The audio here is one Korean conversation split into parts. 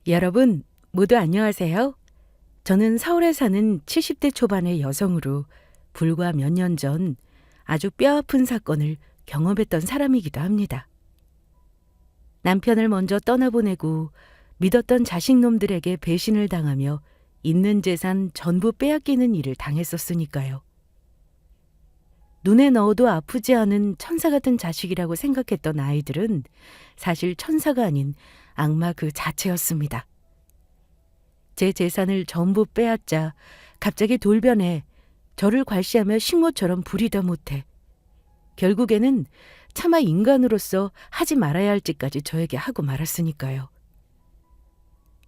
여러분, 모두 안녕하세요. 저는 서울에 사는 70대 초반의 여성으로 불과 몇 년 전 아주 뼈아픈 사건을 경험했던 사람이기도 합니다. 남편을 먼저 떠나보내고 믿었던 자식놈들에게 배신을 당하며 있는 재산 전부 빼앗기는 일을 당했었으니까요. 눈에 넣어도 아프지 않은 천사 같은 자식이라고 생각했던 아이들은 사실 천사가 아닌 악마 그 자체였습니다. 제 재산을 전부 빼앗자 갑자기 돌변해 저를 괄시하며 식모처럼 부리다 못해 결국에는 차마 인간으로서 하지 말아야 할 짓까지 저에게 하고 말았으니까요.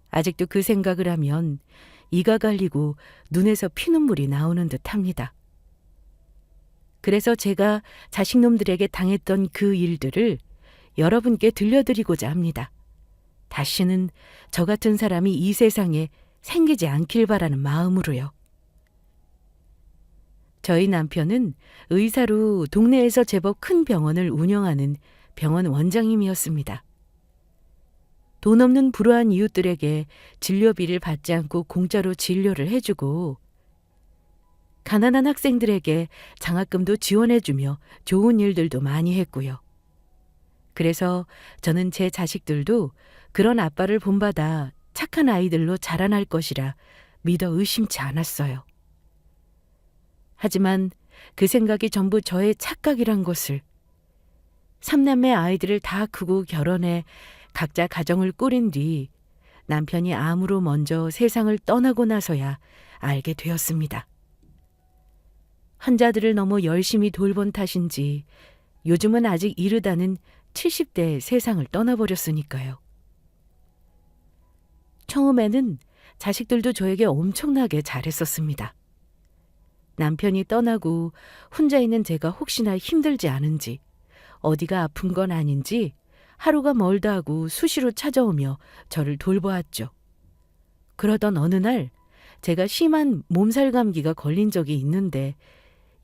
아직도 그 생각을 하면 이가 갈리고 눈에서 피눈물이 나오는 듯합니다. 그래서 제가 자식놈들에게 당했던 그 일들을 여러분께 들려드리고자 합니다. 다시는 저 같은 사람이 이 세상에 생기지 않길 바라는 마음으로요. 저희 남편은 의사로 동네에서 제법 큰 병원을 운영하는 병원 원장님이었습니다. 돈 없는 불우한 이웃들에게 진료비를 받지 않고 공짜로 진료를 해주고 가난한 학생들에게 장학금도 지원해주며 좋은 일들도 많이 했고요. 그래서 저는 제 자식들도 그런 아빠를 본받아 착한 아이들로 자라날 것이라 믿어 의심치 않았어요. 하지만 그 생각이 전부 저의 착각이란 것을 삼남매 아이들을 다 크고 결혼해 각자 가정을 꾸린 뒤 남편이 암으로 먼저 세상을 떠나고 나서야 알게 되었습니다. 환자들을 너무 열심히 돌본 탓인지 요즘은 아직 이르다는 70대에 세상을 떠나버렸으니까요. 처음에는 자식들도 저에게 엄청나게 잘했었습니다. 남편이 떠나고 혼자 있는 제가 혹시나 힘들지 않은지, 어디가 아픈 건 아닌지 하루가 멀다 하고 수시로 찾아오며 저를 돌보았죠. 그러던 어느 날 제가 심한 몸살 감기가 걸린 적이 있는데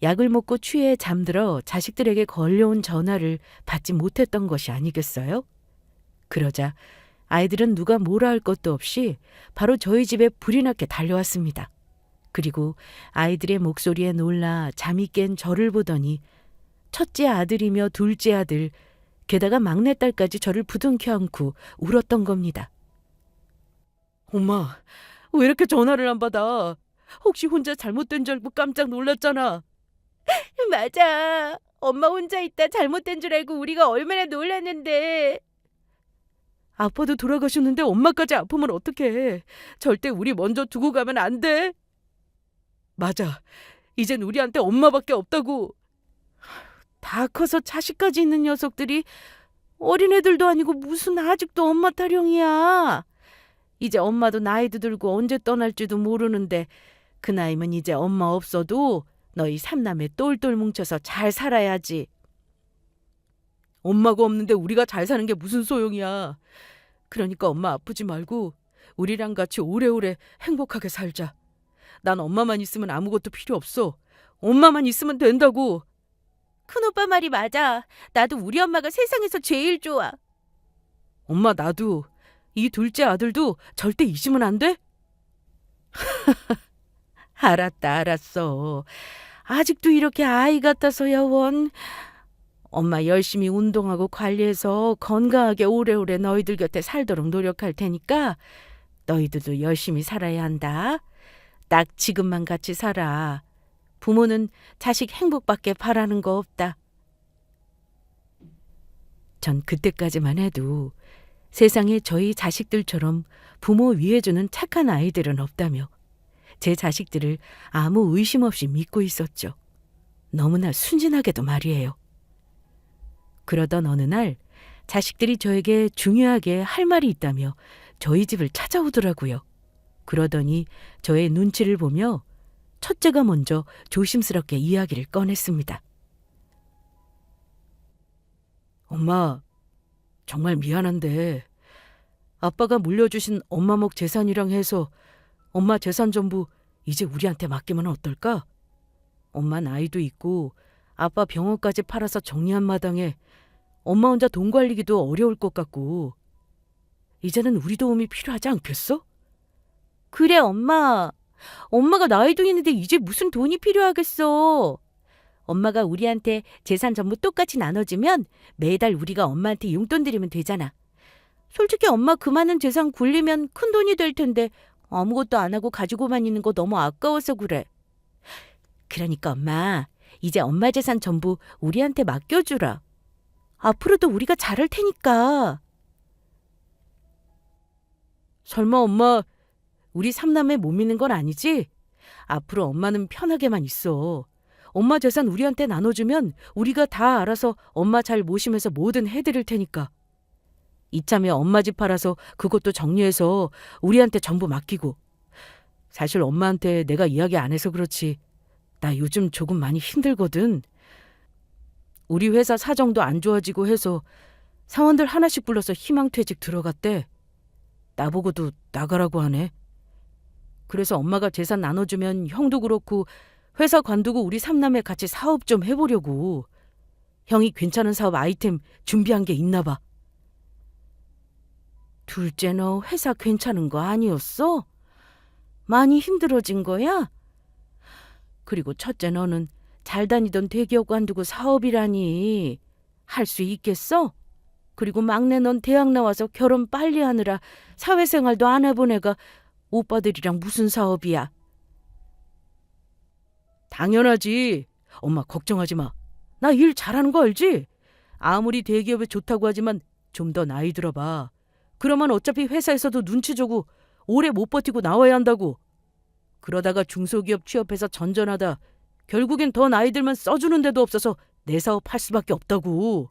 약을 먹고 취해 잠들어 자식들에게 걸려온 전화를 받지 못했던 것이 아니겠어요? 그러자 아이들은 누가 뭐라 할 것도 없이 바로 저희 집에 불이 나게 달려왔습니다. 그리고 아이들의 목소리에 놀라 잠이 깬 저를 보더니 첫째 아들이며 둘째 아들, 게다가 막내딸까지 저를 부둥켜 안고 울었던 겁니다. 엄마, 왜 이렇게 전화를 안 받아? 혹시 혼자 잘못된 줄 알고 깜짝 놀랐잖아. 맞아. 엄마 혼자 있다 잘못된 줄 알고 우리가 얼마나 놀랐는데. 아빠도 돌아가셨는데 엄마까지 아프면 어떡해. 절대 우리 먼저 두고 가면 안 돼. 맞아. 이젠 우리한테 엄마밖에 없다고. 다 커서 자식까지 있는 녀석들이 어린애들도 아니고 무슨 아직도 엄마 타령이야. 이제 엄마도 나이도 들고 언제 떠날지도 모르는데 그 나이면 이제 엄마 없어도 너희 삼남매 똘똘 뭉쳐서 잘 살아야지. 엄마가 없는데 우리가 잘 사는 게 무슨 소용이야. 그러니까 엄마 아프지 말고 우리랑 같이 오래오래 행복하게 살자. 난 엄마만 있으면 아무것도 필요 없어. 엄마만 있으면 된다고. 큰오빠 말이 맞아. 나도 우리 엄마가 세상에서 제일 좋아. 엄마 나도. 이 둘째 아들도 절대 잊으면 안 돼? 알았다 알았어. 아직도 이렇게 아이 같아서야 원. 엄마 열심히 운동하고 관리해서 건강하게 오래오래 너희들 곁에 살도록 노력할 테니까 너희들도 열심히 살아야 한다. 딱 지금만 같이 살아. 부모는 자식 행복밖에 바라는 거 없다. 전 그때까지만 해도 세상에 저희 자식들처럼 부모 위해주는 착한 아이들은 없다며 제 자식들을 아무 의심 없이 믿고 있었죠. 너무나 순진하게도 말이에요. 그러던 어느 날 자식들이 저에게 중요하게 할 말이 있다며 저희 집을 찾아오더라고요. 그러더니 저의 눈치를 보며 첫째가 먼저 조심스럽게 이야기를 꺼냈습니다. 엄마, 정말 미안한데 아빠가 물려주신 엄마목 재산이랑 해서 엄마 재산 전부 이제 우리한테 맡기면 어떨까? 엄마 나이도 있고 아빠 병원까지 팔아서 정리한 마당에 엄마 혼자 돈 관리기도 어려울 것 같고 이제는 우리 도움이 필요하지 않겠어? 그래, 엄마. 엄마가 나이도 있는데 이제 무슨 돈이 필요하겠어. 엄마가 우리한테 재산 전부 똑같이 나눠주면 매달 우리가 엄마한테 용돈 드리면 되잖아. 솔직히 엄마 그 많은 재산 굴리면 큰 돈이 될 텐데 아무것도 안 하고 가지고만 있는 거 너무 아까워서 그래. 그러니까 엄마, 이제 엄마 재산 전부 우리한테 맡겨주라. 앞으로도 우리가 잘할 테니까. 설마 엄마 우리 삼남매 못 믿는 건 아니지? 앞으로 엄마는 편하게만 있어. 엄마 재산 우리한테 나눠주면 우리가 다 알아서 엄마 잘 모시면서 뭐든 해드릴 테니까. 이참에 엄마 집 팔아서 그것도 정리해서 우리한테 전부 맡기고. 사실 엄마한테 내가 이야기 안 해서 그렇지. 나 요즘 조금 많이 힘들거든. 우리 회사 사정도 안 좋아지고 해서 사원들 하나씩 불러서 희망퇴직 들어갔대. 나보고도 나가라고 하네. 그래서 엄마가 재산 나눠주면 형도 그렇고 회사 관두고 우리 삼남매 같이 사업 좀 해보려고. 형이 괜찮은 사업 아이템 준비한 게 있나 봐. 둘째 너 회사 괜찮은 거 아니었어? 많이 힘들어진 거야? 그리고 첫째 너는 잘 다니던 대기업 관두고 사업이라니. 할 수 있겠어? 그리고 막내 넌 대학 나와서 결혼 빨리 하느라 사회생활도 안 해본 애가 오빠들이랑 무슨 사업이야? 당연하지. 엄마 걱정하지 마. 나 일 잘하는 거 알지? 아무리 대기업에 좋다고 하지만 좀 더 나이 들어봐. 그러면 어차피 회사에서도 눈치 주고 오래 못 버티고 나와야 한다고. 그러다가 중소기업 취업해서 전전하다 결국엔 더 나이 들면 써주는 데도 없어서 내 사업 할 수밖에 없다고.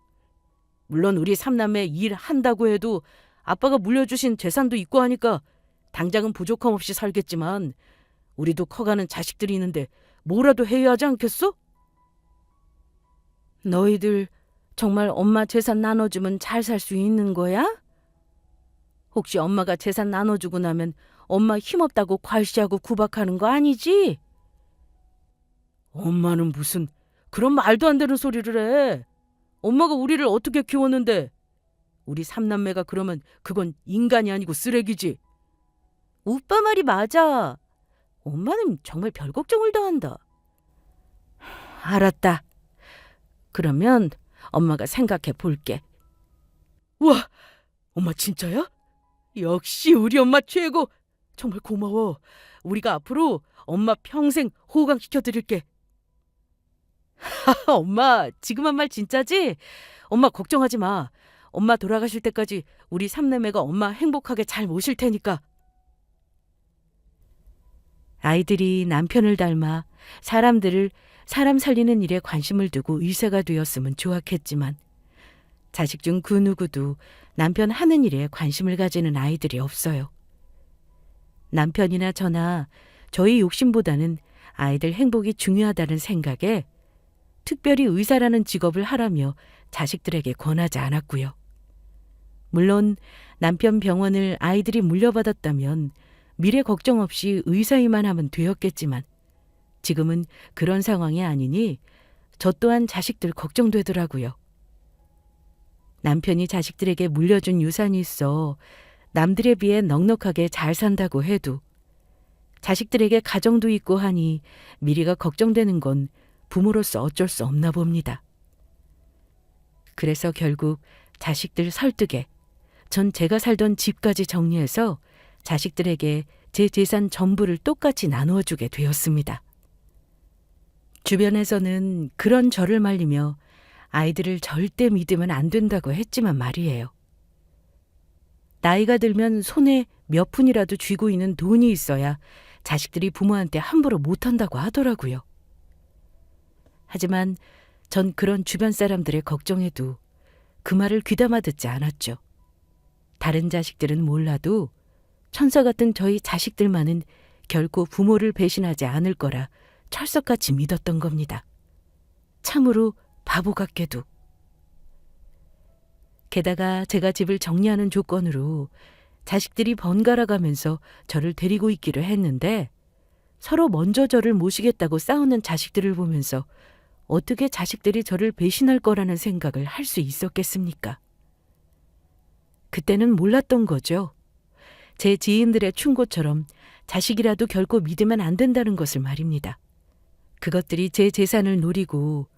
물론 우리 삼남매 일 한다고 해도 아빠가 물려주신 재산도 있고 하니까 당장은 부족함 없이 살겠지만 우리도 커가는 자식들이 있는데 뭐라도 해야 하지 않겠어? 너희들 정말 엄마 재산 나눠주면 잘 살 수 있는 거야? 혹시 엄마가 재산 나눠주고 나면 엄마 힘없다고 괄시하고 구박하는 거 아니지? 엄마는 무슨 그런 말도 안 되는 소리를 해. 엄마가 우리를 어떻게 키웠는데. 우리 삼남매가 그러면 그건 인간이 아니고 쓰레기지. 오빠 말이 맞아. 엄마는 정말 별 걱정을 다 한다. 알았다. 그러면 엄마가 생각해 볼게. 우와, 엄마 진짜야? 역시 우리 엄마 최고. 정말 고마워. 우리가 앞으로 엄마 평생 호강시켜 드릴게. 엄마 지금 한 말 진짜지? 엄마 걱정하지 마. 엄마 돌아가실 때까지 우리 삼남매가 엄마 행복하게 잘 모실 테니까. 아이들이 남편을 닮아 사람들을 사람 살리는 일에 관심을 두고 의사가 되었으면 좋았겠지만 자식 중 그 누구도 남편 하는 일에 관심을 가지는 아이들이 없어요. 남편이나 저나 저희 욕심보다는 아이들 행복이 중요하다는 생각에 특별히 의사라는 직업을 하라며 자식들에게 권하지 않았고요. 물론 남편 병원을 아이들이 물려받았다면 미래 걱정 없이 의사이만 하면 되었겠지만 지금은 그런 상황이 아니니 저 또한 자식들 걱정되더라고요. 남편이 자식들에게 물려준 유산이 있어 남들에 비해 넉넉하게 잘 산다고 해도 자식들에게 가정도 있고 하니 미래가 걱정되는 건 부모로서 어쩔 수 없나 봅니다. 그래서 결국 자식들 설득에 전 제가 살던 집까지 정리해서 자식들에게 제 재산 전부를 똑같이 나누어 주게 되었습니다. 주변에서는 그런 저를 말리며 아이들을 절대 믿으면 안 된다고 했지만 말이에요. 나이가 들면 손에 몇 푼이라도 쥐고 있는 돈이 있어야 자식들이 부모한테 함부로 못한다고 하더라고요. 하지만 전 그런 주변 사람들의 걱정에도 그 말을 귀담아 듣지 않았죠. 다른 자식들은 몰라도 천사 같은 저희 자식들만은 결코 부모를 배신하지 않을 거라 철석같이 믿었던 겁니다. 참으로 바보 같게도. 게다가 제가 집을 정리하는 조건으로 자식들이 번갈아 가면서 저를 데리고 있기로 했는데 서로 먼저 저를 모시겠다고 싸우는 자식들을 보면서 어떻게 자식들이 저를 배신할 거라는 생각을 할 수 있었겠습니까? 그때는 몰랐던 거죠. 제 지인들의 충고처럼 자식이라도 결코 믿으면 안 된다는 것을 말입니다. 그것들이 제 재산을 노리고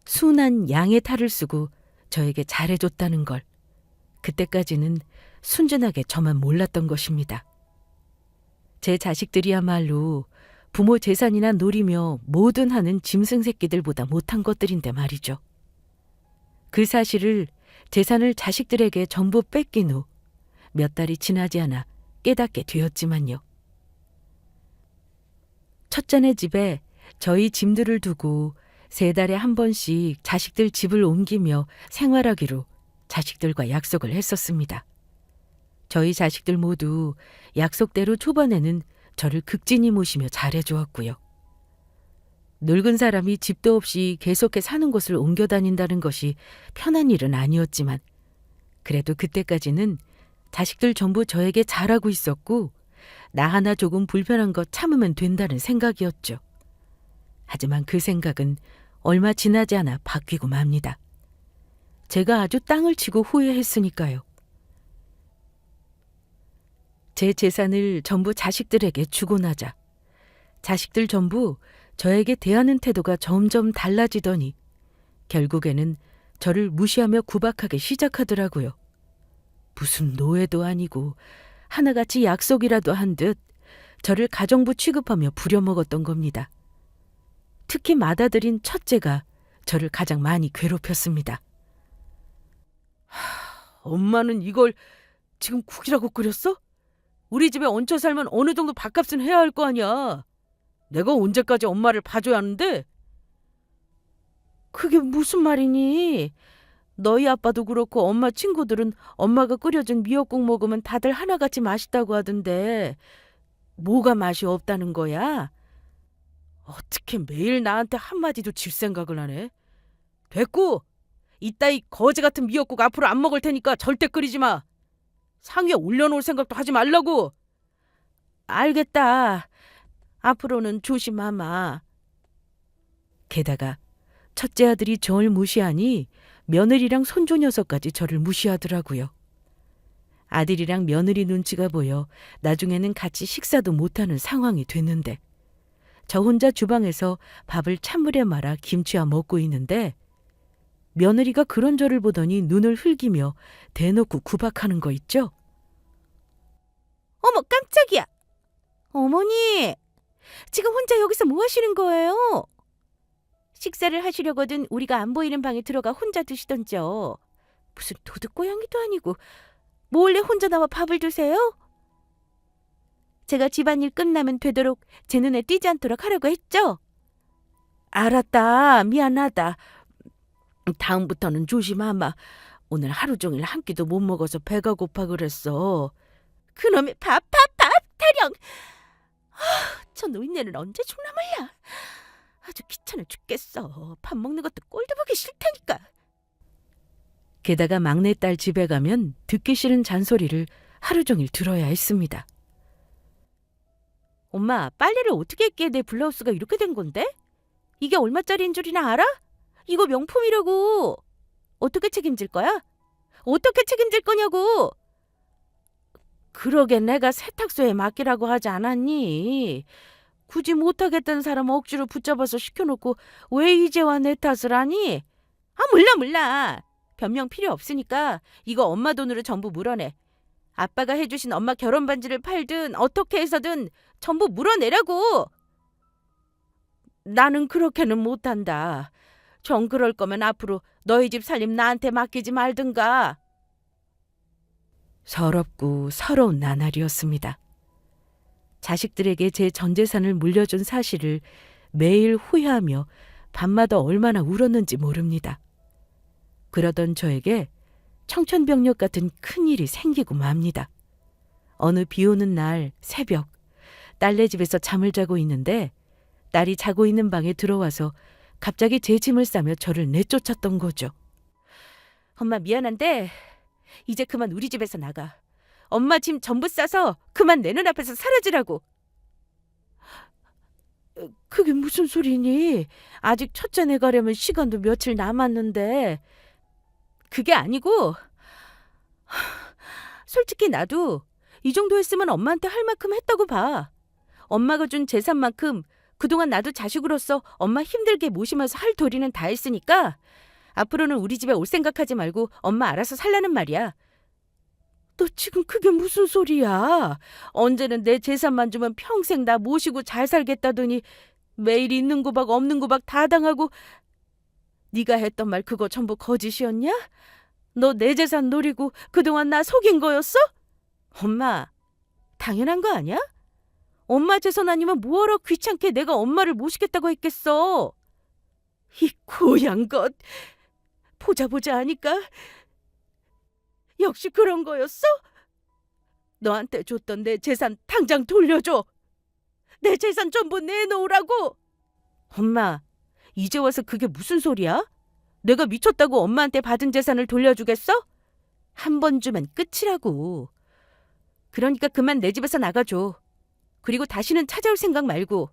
순한 양의 탈을 쓰고 저에게 잘해줬다는 걸 그때까지는 순진하게 저만 몰랐던 것입니다. 제 자식들이야말로 부모 재산이나 노리며 뭐든 하는 짐승 새끼들보다 못한 것들인데 말이죠. 그 사실을 재산을 자식들에게 전부 뺏긴 후 몇 달이 지나지 않아 깨닫게 되었지만요. 첫째네 집에 저희 짐들을 두고 3달에 한 번씩 자식들 집을 옮기며 생활하기로 자식들과 약속을 했었습니다. 저희 자식들 모두 약속대로 초반에는 저를 극진히 모시며 잘해주었고요. 늙은 사람이 집도 없이 계속해 사는 곳을 옮겨 다닌다는 것이 편한 일은 아니었지만 그래도 그때까지는 자식들 전부 저에게 잘하고 있었고 나 하나 조금 불편한 것 참으면 된다는 생각이었죠. 하지만 그 생각은 얼마 지나지 않아 바뀌고 맙니다. 제가 아주 땅을 치고 후회했으니까요. 제 재산을 전부 자식들에게 주고 나자 자식들 전부 저에게 대하는 태도가 점점 달라지더니 결국에는 저를 무시하며 구박하기 시작하더라고요. 무슨 노예도 아니고 하나같이 약속이라도 한 듯 저를 가정부 취급하며 부려먹었던 겁니다. 특히 맏아들인 첫째가 저를 가장 많이 괴롭혔습니다. 엄마는 이걸 지금 국이라고 끓였어? 우리 집에 얹혀 살면 어느 정도 밥값은 해야 할 거 아니야. 내가 언제까지 엄마를 봐줘야 하는데? 그게 무슨 말이니? 너희 아빠도 그렇고 엄마 친구들은 엄마가 끓여준 미역국 먹으면 다들 하나같이 맛있다고 하던데 뭐가 맛이 없다는 거야? 어떻게 매일 나한테 한마디도 질 생각을 하네? 됐고! 이따위 거지 같은 미역국 앞으로 안 먹을 테니까 절대 끓이지 마. 상위에 올려놓을 생각도 하지 말라고. 알겠다. 앞으로는 조심하마. 게다가 첫째 아들이 저를 무시하니 며느리랑 손주 녀석까지 저를 무시하더라고요. 아들이랑 며느리 눈치가 보여 나중에는 같이 식사도 못하는 상황이 됐는데 저 혼자 주방에서 밥을 찬물에 말아 김치와 먹고 있는데 며느리가 그런 저를 보더니 눈을 흘기며 대놓고 구박하는 거 있죠? 어머 깜짝이야. 어머니 지금 혼자 여기서 뭐 하시는 거예요? 식사를 하시려거든 우리가 안 보이는 방에 들어가 혼자 드시던죠. 무슨 도둑고양이도 아니고 몰래 혼자 나와 밥을 드세요? 제가 집안일 끝나면 되도록 제 눈에 띄지 않도록 하라고 했죠? 알았다. 미안하다. 다음부터는 조심하마. 오늘 하루 종일 한 끼도 못 먹어서 배가 고파 그랬어. 그놈의 밥 타령. 저 노인네는 언제 죽나 몰라. 아주 귀찮아 죽겠어. 밥 먹는 것도 꼴도 보기 싫다니까. 게다가 막내딸 집에 가면 듣기 싫은 잔소리를 하루 종일 들어야 했습니다. 엄마, 빨래를 어떻게 했기에 내 블라우스가 이렇게 된 건데? 이게 얼마짜리인 줄이나 알아? 이거 명품이라고. 어떻게 책임질 거야? 어떻게 책임질 거냐고. 그러게 내가 세탁소에 맡기라고 하지 않았니? 굳이 못하겠다는 사람 억지로 붙잡아서 시켜놓고 왜 이제와 내 탓을 하니? 아 몰라. 변명 필요 없으니까 이거 엄마 돈으로 전부 물어내. 아빠가 해주신 엄마 결혼 반지를 팔든 어떻게 해서든 전부 물어내라고. 나는 그렇게는 못한다. 정 그럴 거면 앞으로 너희 집 살림 나한테 맡기지 말든가. 서럽고 서러운 나날이었습니다. 자식들에게 제 전 재산을 물려준 사실을 매일 후회하며 밤마다 얼마나 울었는지 모릅니다. 그러던 저에게 청천벽력 같은 큰일이 생기고 맙니다. 어느 비 오는 날 새벽 딸네 집에서 잠을 자고 있는데 딸이 자고 있는 방에 들어와서 갑자기 제 짐을 싸며 저를 내쫓았던 거죠. 엄마 미안한데 이제 그만 우리 집에서 나가. 엄마 짐 전부 싸서 그만 내 눈앞에서 사라지라고. 그게 무슨 소리니? 아직 첫째네 가려면 시간도 며칠 남았는데. 그게 아니고 솔직히 나도 이 정도 했으면 엄마한테 할 만큼 했다고 봐. 엄마가 준 재산만큼 그동안 나도 자식으로서 엄마 힘들게 모시면서 할 도리는 다 했으니까 앞으로는 우리 집에 올 생각하지 말고 엄마 알아서 살라는 말이야. 너 지금 그게 무슨 소리야? 언제는 내 재산만 주면 평생 나 모시고 잘 살겠다더니 매일 있는 구박 없는 구박 다 당하고. 네가 했던 말 그거 전부 거짓이었냐? 너 내 재산 노리고 그동안 나 속인 거였어? 엄마, 당연한 거 아니야? 엄마 재산 아니면 뭐하러 귀찮게 내가 엄마를 모시겠다고 했겠어. 이 고얀 것. 보자 보자 하니까 역시 그런 거였어? 너한테 줬던 내 재산 당장 돌려줘. 내 재산 전부 내놓으라고. 엄마, 이제 와서 그게 무슨 소리야? 내가 미쳤다고 엄마한테 받은 재산을 돌려주겠어? 한 번 주면 끝이라고. 그러니까 그만 내 집에서 나가줘. 그리고 다시는 찾아올 생각 말고.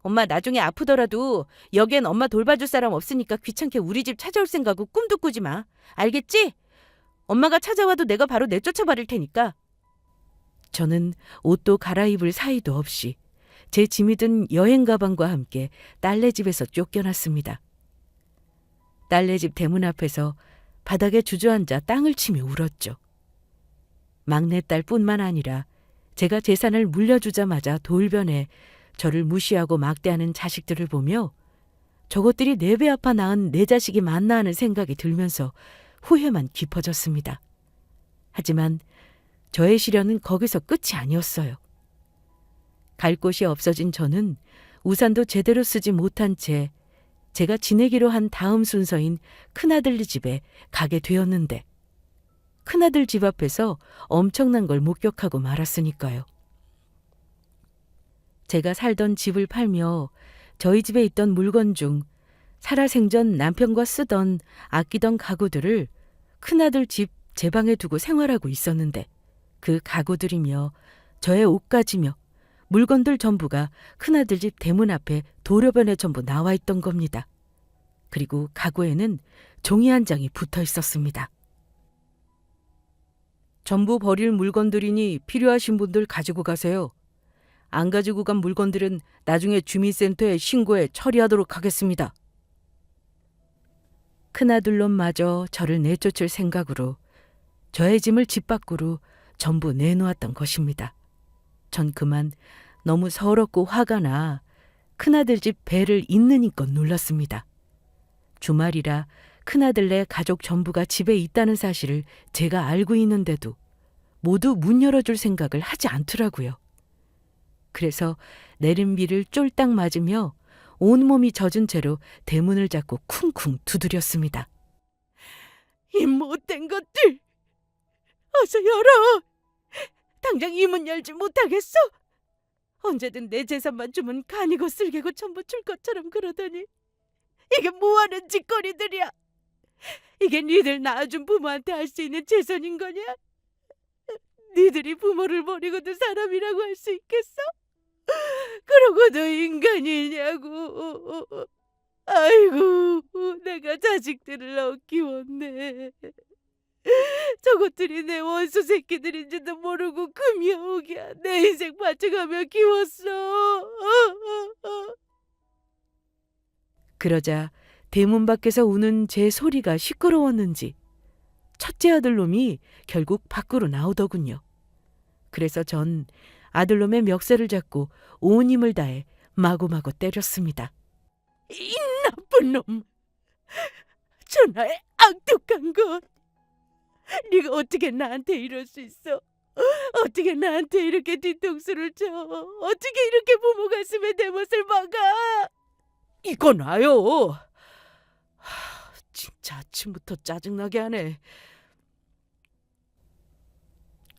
엄마 나중에 아프더라도 여기엔 엄마 돌봐줄 사람 없으니까 귀찮게 우리 집 찾아올 생각은 꿈도 꾸지 마. 알겠지? 엄마가 찾아와도 내가 바로 내쫓아버릴 테니까. 저는 옷도 갈아입을 사이도 없이 제 짐이 든 여행 가방과 함께 딸네 집에서 쫓겨났습니다. 딸네 집 대문 앞에서 바닥에 주저앉아 땅을 치며 울었죠. 막내딸뿐만 아니라 제가 재산을 물려주자마자 돌변해 저를 무시하고 막대하는 자식들을 보며 저것들이 내 배 아파 낳은 내 자식이 맞나 하는 생각이 들면서 후회만 깊어졌습니다. 하지만 저의 시련은 거기서 끝이 아니었어요. 갈 곳이 없어진 저는 우산도 제대로 쓰지 못한 채 제가 지내기로 한 다음 순서인 큰아들 집에 가게 되었는데 큰아들 집 앞에서 엄청난 걸 목격하고 말았으니까요. 제가 살던 집을 팔며 저희 집에 있던 물건 중 살아생전 남편과 쓰던 아끼던 가구들을 큰아들 집 제 방에 두고 생활하고 있었는데 그 가구들이며 저의 옷가지며 물건들 전부가 큰아들 집 대문 앞에 도로변에 전부 나와 있던 겁니다. 그리고 가구에는 종이 한 장이 붙어 있었습니다. 전부 버릴 물건들이니 필요하신 분들 가지고 가세요. 안 가지고 간 물건들은 나중에 주민센터에 신고해 처리하도록 하겠습니다. 큰아들놈마저 저를 내쫓을 생각으로 저의 짐을 집 밖으로 전부 내놓았던 것입니다. 전 그만 너무 서럽고 화가 나 큰아들 집 배를 있는 힘껏 눌렀습니다. 주말이라 큰아들네 가족 전부가 집에 있다는 사실을 제가 알고 있는데도 모두 문 열어줄 생각을 하지 않더라고요. 그래서 내린 비를 쫄딱 맞으며 온몸이 젖은 채로 대문을 잡고 쿵쿵 두드렸습니다. 이 못된 것들! 어서 열어! 당장 이 문 열지 못하겠어? 언제든 내 재산만 주면 간이고 쓸개고 전부 줄 것처럼 그러더니 이게 뭐하는 짓거리들이야? 이게 니들 낳아준 부모한테 할 수 있는 재산인 거냐? 니들이 부모를 버리고도 사람이라고 할 수 있겠어? 그러고도 인간이냐고. 아이고, 내가 자식들을 억 키웠네. 저것들이 내 원수 새끼들인지도 모르고 금여옥이야. 내 인생 바쳐가며 키웠어. 그러자 대문 밖에서 우는 제 소리가 시끄러웠는지 첫째 아들놈이 결국 밖으로 나오더군요. 그래서 전 아들놈의 멱살을 잡고 온 힘을 다해 마구마구 때렸습니다. 이 나쁜 놈! 전하의 악독한 것! 네가 어떻게 나한테 이럴 수 있어? 어떻게 나한테 이렇게 뒤통수를 쳐? 어떻게 이렇게 부모 가슴에 내 못을 박아? 이건 아요. 진짜 아침부터 짜증나게 하네.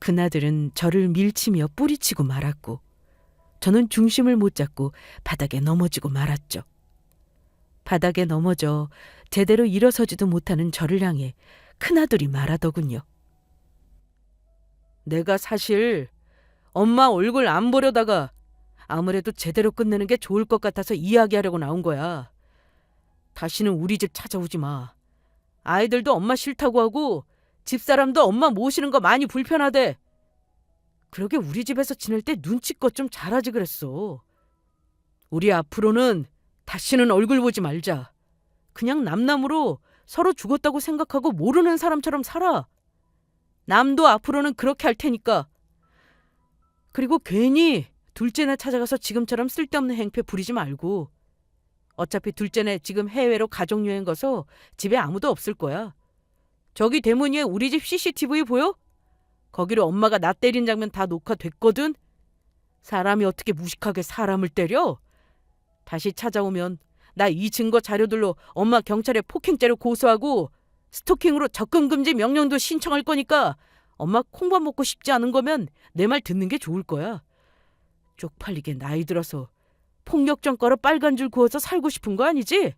그나들은 저를 밀치며 뿌리치고 말았고 저는 중심을 못 잡고 바닥에 넘어지고 말았죠. 바닥에 넘어져 제대로 일어서지도 못하는 저를 향해 큰아들이 말하더군요. 내가 사실 엄마 얼굴 안 보려다가 아무래도 제대로 끝내는 게 좋을 것 같아서 이야기하려고 나온 거야. 다시는 우리 집 찾아오지 마. 아이들도 엄마 싫다고 하고 집사람도 엄마 모시는 거 많이 불편하대. 그러게 우리 집에서 지낼 때 눈치껏 좀 잘하지 그랬어. 우리 앞으로는 다시는 얼굴 보지 말자. 그냥 남남으로 서로 죽었다고 생각하고 모르는 사람처럼 살아. 남도 앞으로는 그렇게 할 테니까. 그리고 괜히 둘째네 찾아가서 지금처럼 쓸데없는 행패 부리지 말고. 어차피 둘째네 지금 해외로 가족여행 가서 집에 아무도 없을 거야. 저기 대문 위에 우리 집 CCTV 보여? 거기로 엄마가 나 때린 장면 다 녹화됐거든. 사람이 어떻게 무식하게 사람을 때려? 다시 찾아오면 나 이 증거 자료들로 엄마 경찰에 폭행죄로 고소하고 스토킹으로 접근금지 명령도 신청할 거니까 엄마 콩밥 먹고 싶지 않은 거면 내 말 듣는 게 좋을 거야. 쪽팔리게 나이 들어서 폭력 전과로 빨간 줄 그어서 살고 싶은 거 아니지?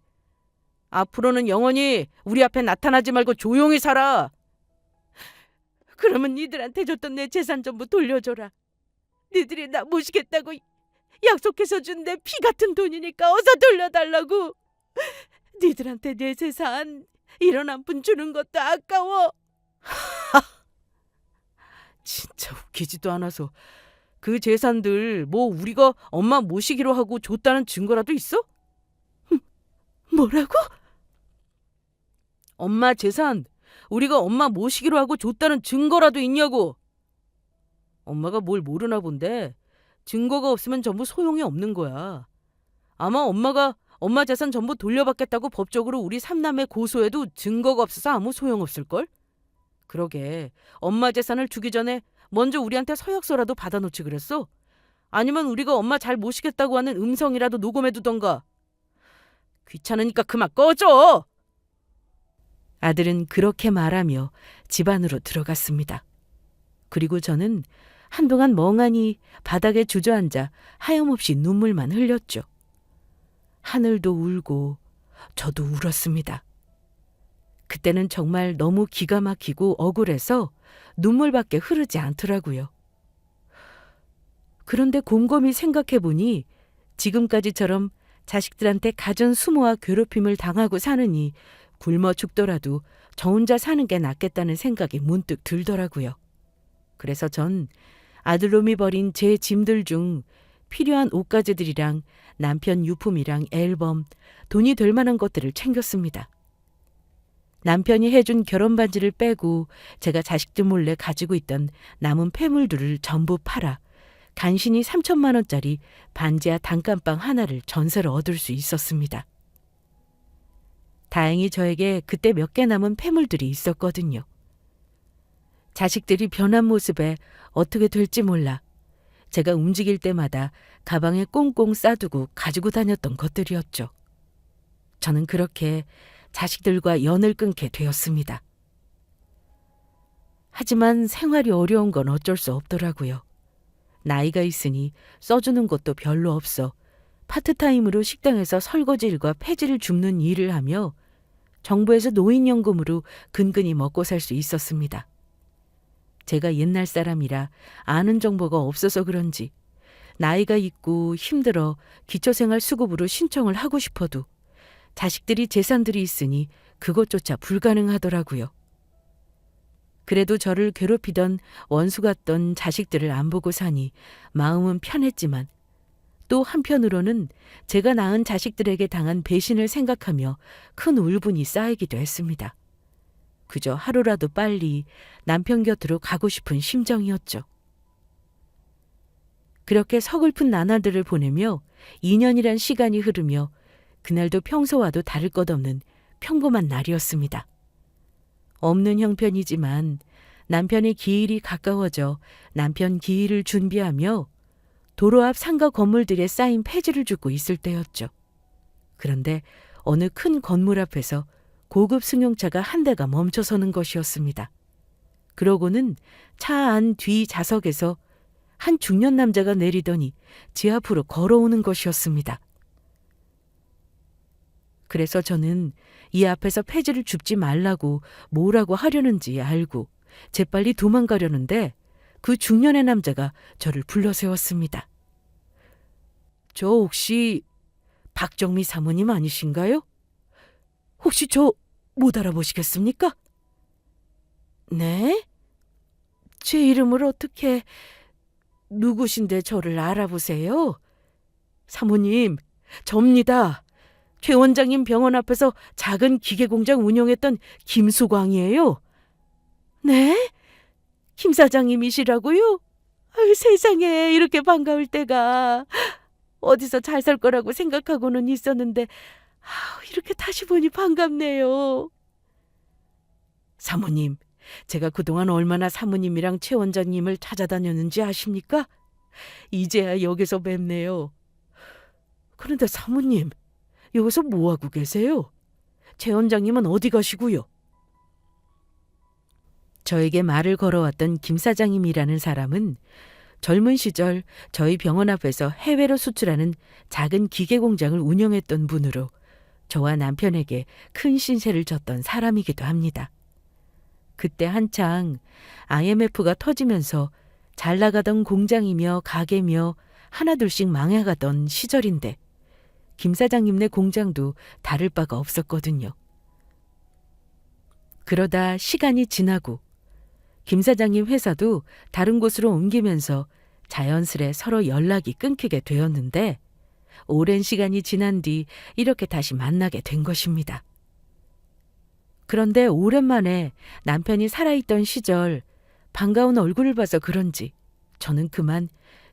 앞으로는 영원히 우리 앞에 나타나지 말고 조용히 살아. 그러면 니들한테 줬던 내 재산 전부 돌려줘라. 니들이 나 모시겠다고 약속해서 준 내 피 같은 돈이니까 어서 돌려달라고. 니들한테 내 재산 1원 한 푼 주는 것도 아까워. 진짜 웃기지도 않아서. 그 재산들 뭐 우리가 엄마 모시기로 하고 줬다는 증거라도 있어? 뭐라고? 엄마 재산 우리가 엄마 모시기로 하고 줬다는 증거라도 있냐고. 엄마가 뭘 모르나 본데 증거가 없으면 전부 소용이 없는 거야. 아마 엄마가 엄마 재산 전부 돌려받겠다고 법적으로 우리 삼남매 고소해도 증거가 없어서 아무 소용없을걸? 그러게 엄마 재산을 주기 전에 먼저 우리한테 서약서라도 받아놓지 그랬어? 아니면 우리가 엄마 잘 모시겠다고 하는 음성이라도 녹음해두던가. 귀찮으니까 그만 꺼져! 아들은 그렇게 말하며 집 안으로 들어갔습니다. 그리고 저는 한동안 멍하니 바닥에 주저앉아 하염없이 눈물만 흘렸죠. 하늘도 울고 저도 울었습니다. 그때는 정말 너무 기가 막히고 억울해서 눈물밖에 흐르지 않더라고요. 그런데 곰곰이 생각해보니 지금까지처럼 자식들한테 갖은 수모와 괴롭힘을 당하고 사느니 굶어 죽더라도 저 혼자 사는 게 낫겠다는 생각이 문득 들더라고요. 그래서 전 아들놈이 버린 제 짐들 중 필요한 옷가지들이랑 남편 유품이랑 앨범, 돈이 될 만한 것들을 챙겼습니다. 남편이 해준 결혼 반지를 빼고 제가 자식들 몰래 가지고 있던 남은 폐물들을 전부 팔아 간신히 3천만 원짜리 반지하 단칸방 하나를 전세로 얻을 수 있었습니다. 다행히 저에게 그때 몇 개 남은 폐물들이 있었거든요. 자식들이 변한 모습에 어떻게 될지 몰라 제가 움직일 때마다 가방에 꽁꽁 싸두고 가지고 다녔던 것들이었죠. 저는 그렇게 자식들과 연을 끊게 되었습니다. 하지만 생활이 어려운 건 어쩔 수 없더라고요. 나이가 있으니 써주는 것도 별로 없어 파트타임으로 식당에서 설거지 일과 폐지를 줍는 일을 하며 정부에서 노인연금으로 근근히 먹고 살 수 있었습니다. 제가 옛날 사람이라 아는 정보가 없어서 그런지 나이가 있고 힘들어 기초생활 수급으로 신청을 하고 싶어도 자식들이 재산들이 있으니 그것조차 불가능하더라고요. 그래도 저를 괴롭히던 원수 같던 자식들을 안 보고 사니 마음은 편했지만 또 한편으로는 제가 낳은 자식들에게 당한 배신을 생각하며 큰 울분이 쌓이기도 했습니다. 그저 하루라도 빨리 남편 곁으로 가고 싶은 심정이었죠. 그렇게 서글픈 나날들을 보내며 2년이란 시간이 흐르며 그날도 평소와도 다를 것 없는 평범한 날이었습니다. 없는 형편이지만 남편의 기일이 가까워져 남편 기일을 준비하며 도로 앞 상가 건물들에 쌓인 폐지를 줍고 있을 때였죠. 그런데 어느 큰 건물 앞에서 고급 승용차가 한 대가 멈춰서는 것이었습니다. 그러고는 차 안 뒤 좌석에서 한 중년 남자가 내리더니 제 앞으로 걸어오는 것이었습니다. 그래서 저는 이 앞에서 폐지를 줍지 말라고 뭐라고 하려는지 알고 재빨리 도망가려는데 그 중년의 남자가 저를 불러세웠습니다. 저 혹시 박정미 사모님 아니신가요? 혹시 저 못 알아보시겠습니까? 네? 제 이름을 어떻게, 누구신데 저를 알아보세요? 사모님, 접니다. 최 원장님 병원 앞에서 작은 기계 공장 운영했던 김수광이에요. 네? 김 사장님이시라고요? 아유, 세상에 이렇게 반가울 때가. 어디서 잘 살 거라고 생각하고는 있었는데 이렇게 다시 보니 반갑네요. 사모님, 제가 그동안 얼마나 사모님이랑 최 원장님을 찾아다녔는지 아십니까? 이제야 여기서 뵙네요. 그런데 사모님, 여기서 뭐하고 계세요? 최 원장님은 어디 가시고요? 저에게 말을 걸어왔던 김 사장님이라는 사람은 젊은 시절 저희 병원 앞에서 해외로 수출하는 작은 기계 공장을 운영했던 분으로 저와 남편에게 큰 신세를 졌던 사람이기도 합니다. 그때 한창 IMF가 터지면서 잘 나가던 공장이며 가게며 하나둘씩 망해가던 시절인데 김 사장님네 공장도 다를 바가 없었거든요. 그러다 시간이 지나고 김 사장님 회사도 다른 곳으로 옮기면서 자연스레 서로 연락이 끊기게 되었는데 오랜 시간이 지난 뒤 이렇게 다시 만나게 된 것입니다. 그런데 오랜만에 남편이 살아있던 시절 반가운 얼굴을 봐서 그런지 저는 그만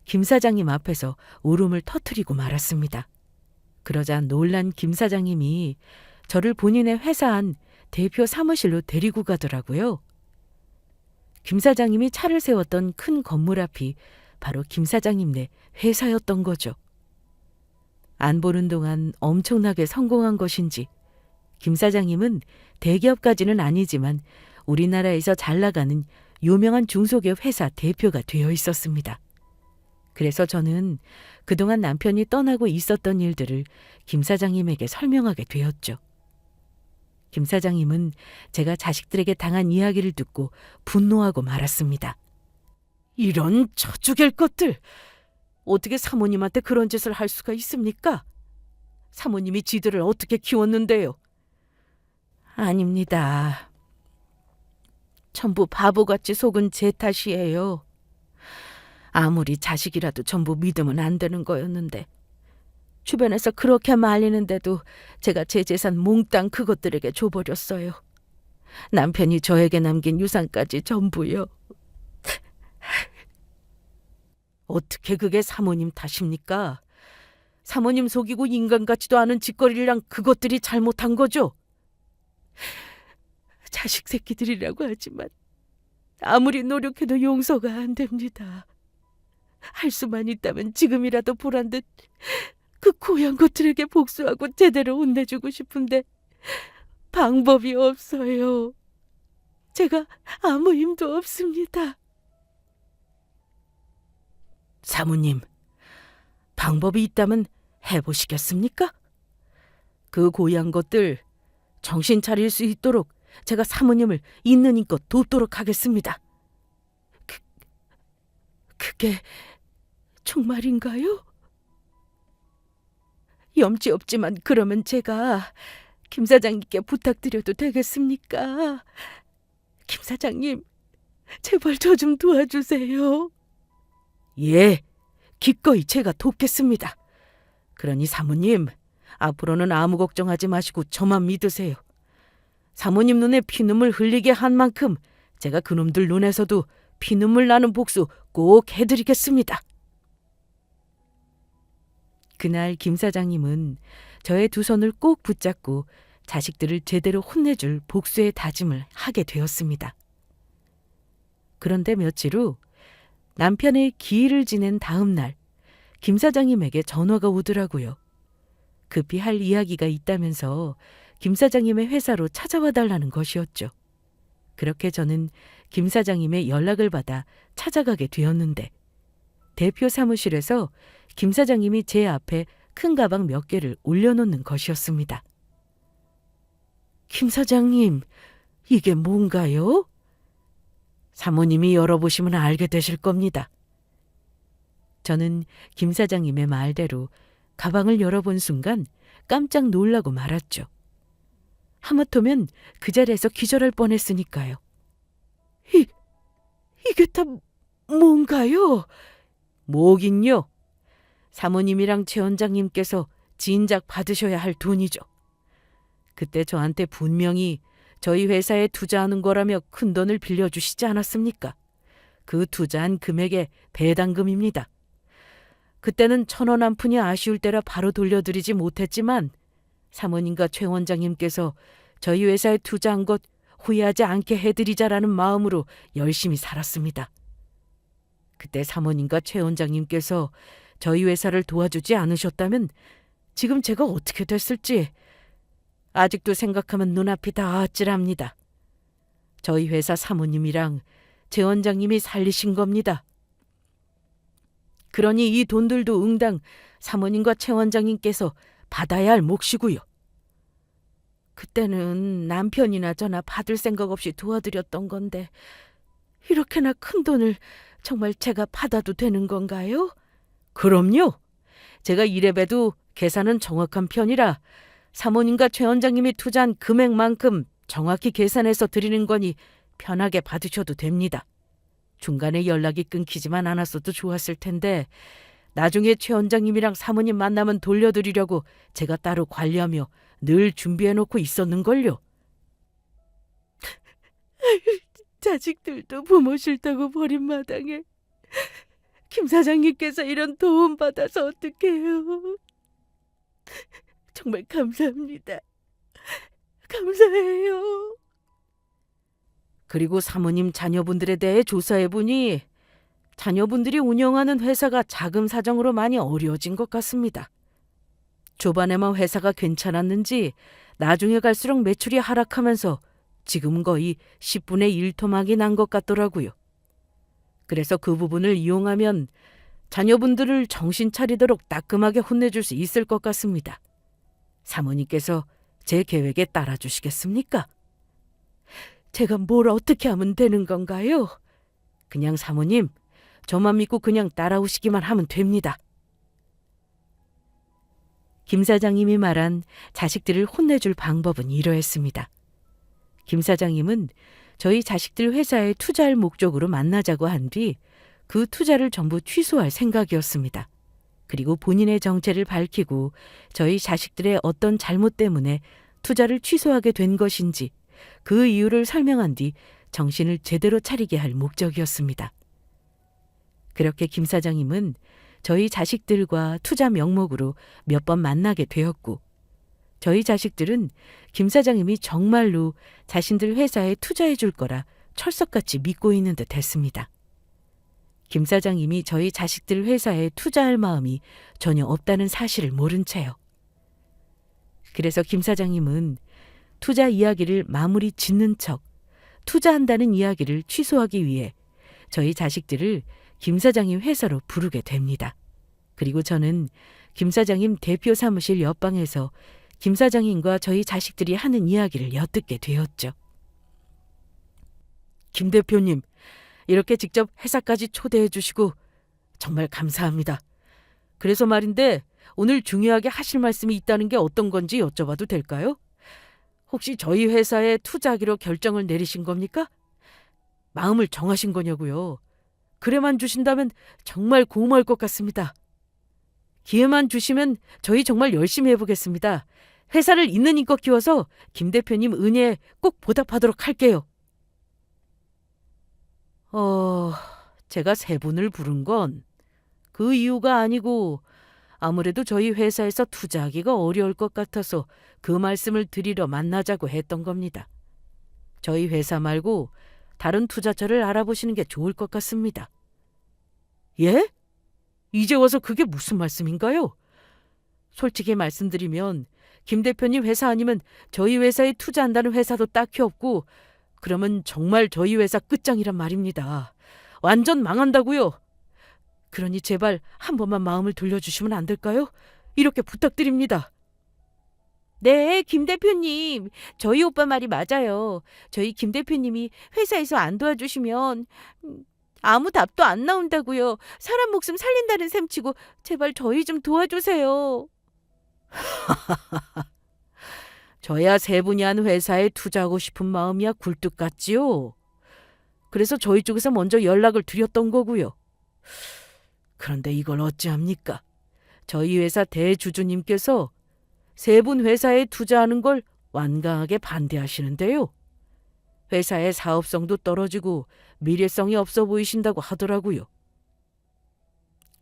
김 사장님 앞에서 울음을 터뜨리고 말았습니다. 그러자 놀란 김 사장님이 저를 본인의 회사 안 대표 사무실로 데리고 가더라고요. 김 사장님이 차를 세웠던 큰 건물 앞이 바로 김 사장님네 회사였던 거죠. 안 보는 동안 엄청나게 성공한 것인지 김 사장님은 대기업까지는 아니지만 우리나라에서 잘 나가는 유명한 중소기업 회사 대표가 되어 있었습니다. 그래서 저는 그동안 남편이 떠나고 있었던 일들을 김 사장님에게 설명하게 되었죠. 김 사장님은 제가 자식들에게 당한 이야기를 듣고 분노하고 말았습니다. 이런 저죽일 것들! 어떻게 사모님한테 그런 짓을 할 수가 있습니까? 사모님이 지들을 어떻게 키웠는데요? 아닙니다. 전부 바보같이 속은 제 탓이에요. 아무리 자식이라도 전부 믿으면 안 되는 거였는데 주변에서 그렇게 말리는데도 제가 제 재산 몽땅 그것들에게 줘버렸어요. 남편이 저에게 남긴 유산까지 전부요. 어떻게 그게 사모님 탓입니까? 사모님 속이고 인간 같지도 않은 짓거리랑 그것들이 잘못한 거죠. 자식 새끼들이라고 하지만 아무리 노력해도 용서가 안 됩니다. 할 수만 있다면 지금이라도 보란 듯 그 고향 것들에게 복수하고 제대로 혼내주고 싶은데 방법이 없어요. 제가 아무 힘도 없습니다. 사모님, 방법이 있다면 해보시겠습니까? 그 고향 것들 정신 차릴 수 있도록 제가 사모님을 있는 힘껏 돕도록 하겠습니다. 그게 정말인가요? 염치 없지만 그러면 제가 김 사장님께 부탁드려도 되겠습니까? 김 사장님, 제발 저 좀 도와주세요. 예, 기꺼이 제가 돕겠습니다. 그러니 사모님, 앞으로는 아무 걱정하지 마시고 저만 믿으세요. 사모님 눈에 피눈물 흘리게 한 만큼 제가 그놈들 눈에서도 피눈물 나는 복수 꼭 해드리겠습니다. 그날 김 사장님은 저의 두 손을 꼭 붙잡고 자식들을 제대로 혼내줄 복수의 다짐을 하게 되었습니다. 그런데 며칠 후 남편의 기일을 지낸 다음 날 김 사장님에게 전화가 오더라고요. 급히 할 이야기가 있다면서 김 사장님의 회사로 찾아와 달라는 것이었죠. 그렇게 저는 김 사장님의 연락을 받아 찾아가게 되었는데 대표 사무실에서 김 사장님이 제 앞에 큰 가방 몇 개를 올려놓는 것이었습니다. 김 사장님, 이게 뭔가요? 사모님이 열어보시면 알게 되실 겁니다. 저는 김 사장님의 말대로 가방을 열어본 순간 깜짝 놀라고 말았죠. 하마터면 그 자리에서 기절할 뻔했으니까요. 이, 이게 다 뭔가요? 뭐긴요? 사모님이랑 최 원장님께서 진작 받으셔야 할 돈이죠. 그때 저한테 분명히 저희 회사에 투자하는 거라며 큰돈을 빌려주시지 않았습니까? 그 투자한 금액의 배당금입니다. 그때는 1,000원 한 푼이 아쉬울 때라 바로 돌려드리지 못했지만 사모님과 최 원장님께서 저희 회사에 투자한 것 후회하지 않게 해드리자라는 마음으로 열심히 살았습니다. 그때 사모님과 최 원장님께서 저희 회사를 도와주지 않으셨다면 지금 제가 어떻게 됐을지 아직도 생각하면 눈앞이 다 아찔합니다. 저희 회사 사모님이랑 최 원장님이 살리신 겁니다. 그러니 이 돈들도 응당 사모님과 최 원장님께서 받아야 할 몫이고요. 그때는 남편이나 저나 받을 생각 없이 도와드렸던 건데 이렇게나 큰 돈을 정말 제가 받아도 되는 건가요? 그럼요. 제가 이래봬도 계산은 정확한 편이라 사모님과 최 원장님이 투자한 금액만큼 정확히 계산해서 드리는 거니 편하게 받으셔도 됩니다. 중간에 연락이 끊기지만 않았어도 좋았을 텐데 나중에 최 원장님이랑 사모님 만나면 돌려드리려고 제가 따로 관리하며 늘 준비해놓고 있었는걸요. 자식들도 부모 싫다고 버린 마당에 김 사장님께서 이런 도움 받아서 어떡해요. 정말 감사합니다. 감사해요. 그리고 사모님 자녀분들에 대해 조사해보니 자녀분들이 운영하는 회사가 자금 사정으로 많이 어려워진 것 같습니다. 초반에만 회사가 괜찮았는지 나중에 갈수록 매출이 하락하면서 지금 거의 10분의 1 토막이 난 것 같더라고요. 그래서 그 부분을 이용하면 자녀분들을 정신 차리도록 따끔하게 혼내줄 수 있을 것 같습니다. 사모님께서 제 계획에 따라주시겠습니까? 제가 뭘 어떻게 하면 되는 건가요? 그냥 사모님, 저만 믿고 그냥 따라오시기만 하면 됩니다. 김 사장님이 말한 자식들을 혼내줄 방법은 이러했습니다. 김 사장님은 저희 자식들 회사에 투자할 목적으로 만나자고 한 뒤 그 투자를 전부 취소할 생각이었습니다. 그리고 본인의 정체를 밝히고 저희 자식들의 어떤 잘못 때문에 투자를 취소하게 된 것인지 그 이유를 설명한 뒤 정신을 제대로 차리게 할 목적이었습니다. 그렇게 김 사장님은 저희 자식들과 투자 명목으로 몇 번 만나게 되었고 저희 자식들은 김 사장님이 정말로 자신들 회사에 투자해 줄 거라 철석같이 믿고 있는 듯 했습니다. 김 사장님이 저희 자식들 회사에 투자할 마음이 전혀 없다는 사실을 모른 채요. 그래서 김 사장님은 투자 이야기를 마무리 짓는 척 투자한다는 이야기를 취소하기 위해 저희 자식들을 김 사장님 회사로 부르게 됩니다. 그리고 저는 김 사장님 대표 사무실 옆방에서 김 사장님과 저희 자식들이 하는 이야기를 엿듣게 되었죠. 김 대표님, 이렇게 직접 회사까지 초대해 주시고 정말 감사합니다. 그래서 말인데 오늘 중요하게 하실 말씀이 있다는 게 어떤 건지 여쭤봐도 될까요? 혹시 저희 회사에 투자하기로 결정을 내리신 겁니까? 마음을 정하신 거냐고요. 그래만 주신다면 정말 고마울 것 같습니다. 기회만 주시면 저희 정말 열심히 해보겠습니다. 회사를 있는 힘껏 키워서 김 대표님 은혜에 꼭 보답하도록 할게요. 제가 세 분을 부른 건 그 이유가 아니고 아무래도 저희 회사에서 투자하기가 어려울 것 같아서 그 말씀을 드리러 만나자고 했던 겁니다. 저희 회사 말고 다른 투자처를 알아보시는 게 좋을 것 같습니다. 예? 이제 와서 그게 무슨 말씀인가요? 솔직히 말씀드리면 김 대표님 회사 아니면 저희 회사에 투자한다는 회사도 딱히 없고 그러면 정말 저희 회사 끝장이란 말입니다. 완전 망한다고요. 그러니 제발 한 번만 마음을 돌려주시면 안 될까요? 이렇게 부탁드립니다. 네, 김 대표님. 저희 오빠 말이 맞아요. 저희 김 대표님이 회사에서 안 도와주시면 아무 답도 안 나온다고요. 사람 목숨 살린다는 셈치고 제발 저희 좀 도와주세요. 저야 세 분이 한 회사에 투자하고 싶은 마음이야 굴뚝 같지요. 그래서 저희 쪽에서 먼저 연락을 드렸던 거고요. 그런데 이걸 어찌합니까? 저희 회사 대주주님께서 세 분 회사에 투자하는 걸 완강하게 반대하시는데요. 회사의 사업성도 떨어지고 미래성이 없어 보이신다고 하더라고요.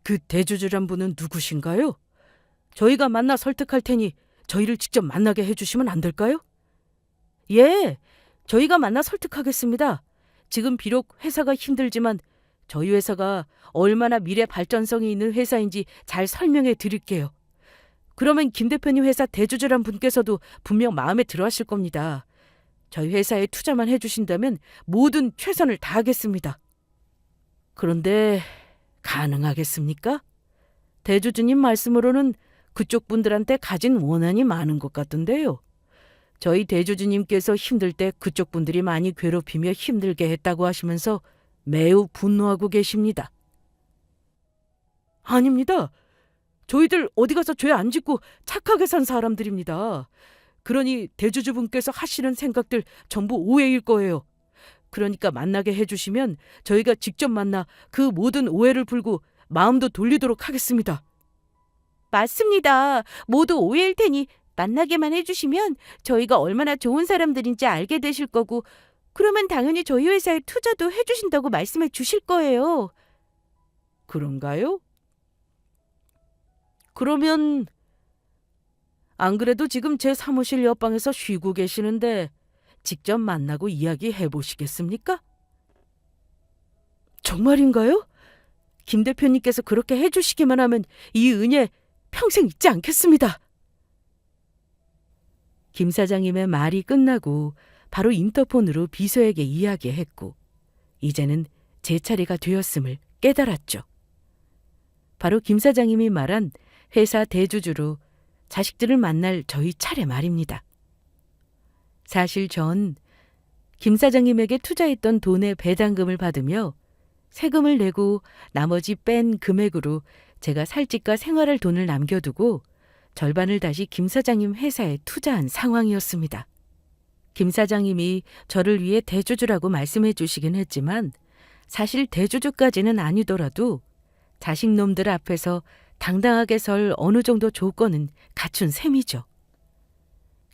그 대주주란 분은 누구신가요? 저희가 만나 설득할 테니 저희를 직접 만나게 해주시면 안 될까요? 예, 저희가 만나 설득하겠습니다. 지금 비록 회사가 힘들지만 저희 회사가 얼마나 미래 발전성이 있는 회사인지 잘 설명해 드릴게요. 그러면 김 대표님 회사 대주주란 분께서도 분명 마음에 들어 하실 겁니다. 저희 회사에 투자만 해주신다면 모든 최선을 다하겠습니다. 그런데 가능하겠습니까? 대주주님 말씀으로는 그쪽 분들한테 가진 원한이 많은 것 같던데요. 저희 대주주님께서 힘들 때 그쪽 분들이 많이 괴롭히며 힘들게 했다고 하시면서 매우 분노하고 계십니다. 아닙니다. 저희들 어디 가서 죄 안 짓고 착하게 산 사람들입니다. 그러니 대주주분께서 하시는 생각들 전부 오해일 거예요. 그러니까 만나게 해주시면 저희가 직접 만나 그 모든 오해를 풀고 마음도 돌리도록 하겠습니다. 맞습니다. 모두 오해일 테니 만나게만 해주시면 저희가 얼마나 좋은 사람들인지 알게 되실 거고 그러면 당연히 저희 회사에 투자도 해주신다고 말씀해 주실 거예요. 그런가요? 그러면 안 그래도 지금 제 사무실 옆방에서 쉬고 계시는데 직접 만나고 이야기해 보시겠습니까? 정말인가요? 김 대표님께서 그렇게 해주시기만 하면 이 은혜 평생 잊지 않겠습니다. 김 사장님의 말이 끝나고 바로 인터폰으로 비서에게 이야기했고 이제는 제 차례가 되었음을 깨달았죠. 바로 김 사장님이 말한 회사 대주주로 자식들을 만날 저희 차례 말입니다. 사실 전 김 사장님에게 투자했던 돈의 배당금을 받으며 세금을 내고 나머지 뺀 금액으로 제가 살 집과 생활할 돈을 남겨두고 절반을 다시 김 사장님 회사에 투자한 상황이었습니다. 김 사장님이 저를 위해 대주주라고 말씀해 주시긴 했지만 사실 대주주까지는 아니더라도 자식놈들 앞에서 당당하게 설 어느 정도 조건은 갖춘 셈이죠.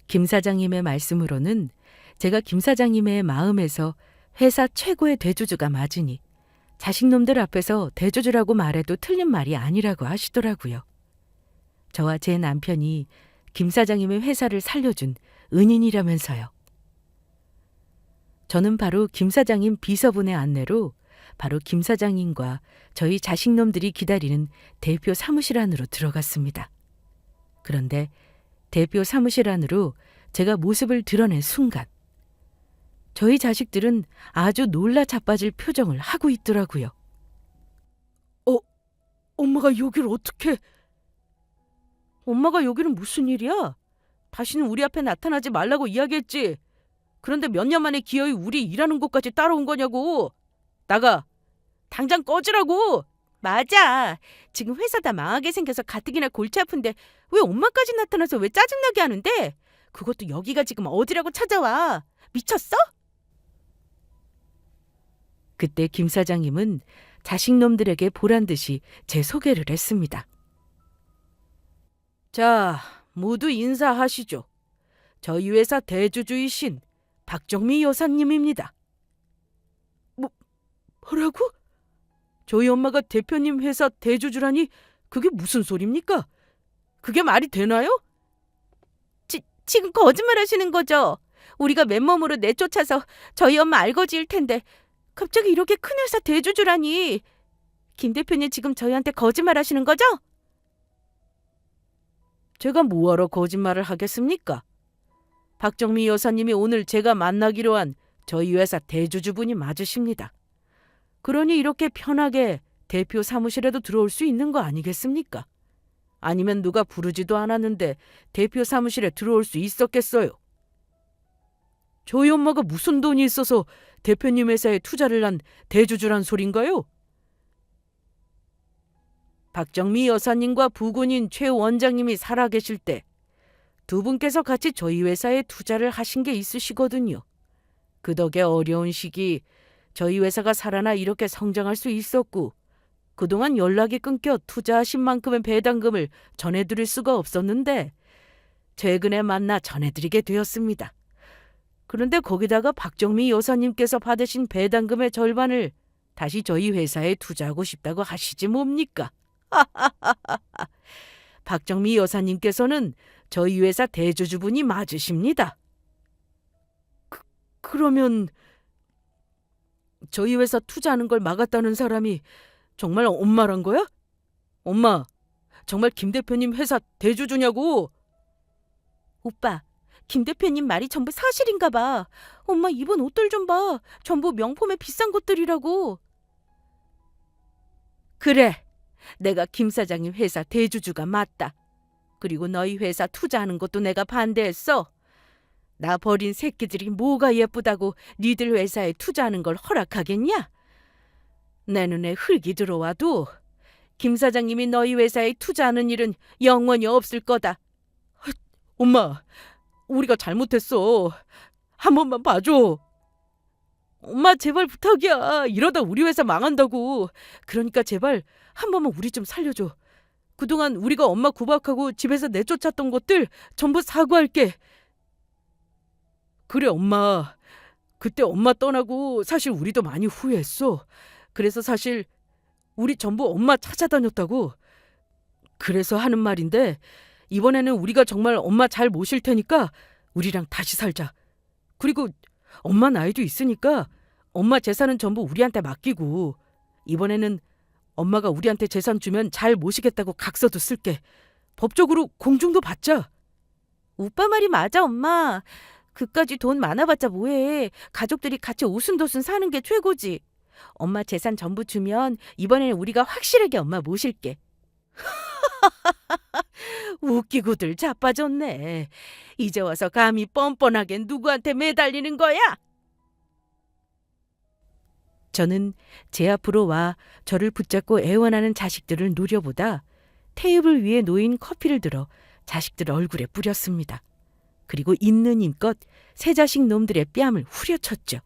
김 사장님의 말씀으로는 제가 김 사장님의 마음에서 회사 최고의 대주주가 맞으니 자식놈들 앞에서 대주주라고 말해도 틀린 말이 아니라고 하시더라고요. 저와 제 남편이 김 사장님의 회사를 살려준 은인이라면서요. 저는 바로 김 사장님 비서분의 안내로 바로 김 사장님과 저희 자식놈들이 기다리는 대표 사무실 안으로 들어갔습니다. 그런데 대표 사무실 안으로 제가 모습을 드러낸 순간 저희 자식들은 아주 놀라 자빠질 표정을 하고 있더라고요. 엄마가 여기를 어떻게... 엄마가 여기는 무슨 일이야? 다시는 우리 앞에 나타나지 말라고 이야기했지. 그런데 몇 년 만에 기어이 우리 일하는 곳까지 따라온 거냐고. 나가. 당장 꺼지라고. 맞아. 지금 회사 다 망하게 생겨서 가뜩이나 골치 아픈데 왜 엄마까지 나타나서 왜 짜증나게 하는데? 그것도 여기가 지금 어디라고 찾아와. 미쳤어? 그때 김 사장님은 자식놈들에게 보란듯이 제 소개를 했습니다. 자, 모두 인사하시죠. 저희 회사 대주주이신 박정미 여사님입니다. 뭐라고? 저희 엄마가 대표님 회사 대주주라니 그게 무슨 소리입니까? 그게 말이 되나요? 지금 거짓말 하시는 거죠? 우리가 맨몸으로 내쫓아서 저희 엄마 알거지일 텐데 갑자기 이렇게 큰 회사 대주주라니. 김 대표님 지금 저희한테 거짓말 하시는 거죠? 제가 뭐하러 거짓말을 하겠습니까? 박정미 여사님이 오늘 제가 만나기로 한 저희 회사 대주주분이 맞으십니다. 그러니 이렇게 편하게 대표 사무실에도 들어올 수 있는 거 아니겠습니까? 아니면 누가 부르지도 않았는데 대표 사무실에 들어올 수 있었겠어요? 저희 엄마가 무슨 돈이 있어서 대표님 회사에 투자를 한 대주주란 소린가요? 박정미 여사님과 부군인 최 원장님이 살아계실 때 두 분께서 같이 저희 회사에 투자를 하신 게 있으시거든요. 그 덕에 어려운 시기 저희 회사가 살아나 이렇게 성장할 수 있었고 그동안 연락이 끊겨 투자하신 만큼의 배당금을 전해드릴 수가 없었는데 최근에 만나 전해드리게 되었습니다. 그런데 거기다가 박정미 여사님께서 받으신 배당금의 절반을 다시 저희 회사에 투자하고 싶다고 하시지 뭡니까? 박정미 여사님께서는 저희 회사 대주주분이 맞으십니다. 그러면 저희 회사 투자하는 걸 막았다는 사람이 정말 엄마란 거야? 엄마, 정말 김 대표님 회사 대주주냐고? 오빠, 김 대표님 말이 전부 사실인가 봐. 엄마 입은 옷들 좀 봐. 전부 명품의 비싼 것들이라고. 그래, 내가 김 사장님 회사 대주주가 맞다. 그리고 너희 회사 투자하는 것도 내가 반대했어. 나 버린 새끼들이 뭐가 예쁘다고 니들 회사에 투자하는 걸 허락하겠냐? 내 눈에 흙이 들어와도 김 사장님이 너희 회사에 투자하는 일은 영원히 없을 거다. 엄마, 우리가 잘못했어. 한 번만 봐줘. 엄마 제발 부탁이야. 이러다 우리 회사 망한다고. 그러니까 제발 한 번만 우리 좀 살려줘. 그동안 우리가 엄마 구박하고 집에서 내쫓았던 것들 전부 사과할게. 그래 엄마. 그때 엄마 떠나고 사실 우리도 많이 후회했어. 그래서 사실 우리 전부 엄마 찾아다녔다고. 그래서 하는 말인데 이번에는 우리가 정말 엄마 잘 모실 테니까 우리랑 다시 살자. 그리고 엄마 나이도 있으니까 엄마 재산은 전부 우리한테 맡기고 이번에는 엄마가 우리한테 재산 주면 잘 모시겠다고 각서도 쓸게. 법적으로 공증도 받자. 오빠 말이 맞아 엄마. 그까지 돈 많아봤자 뭐해. 가족들이 같이 오순도순 사는 게 최고지. 엄마 재산 전부 주면 이번에는 우리가 확실하게 엄마 모실게. 웃기고들 자빠졌네. 이제 와서 감히 뻔뻔하게 누구한테 매달리는 거야? 저는 제 앞으로 와 저를 붙잡고 애원하는 자식들을 노려보다 테이블 위에 놓인 커피를 들어 자식들 얼굴에 뿌렸습니다. 그리고 있는 힘껏 새 자식 놈들의 뺨을 후려쳤죠.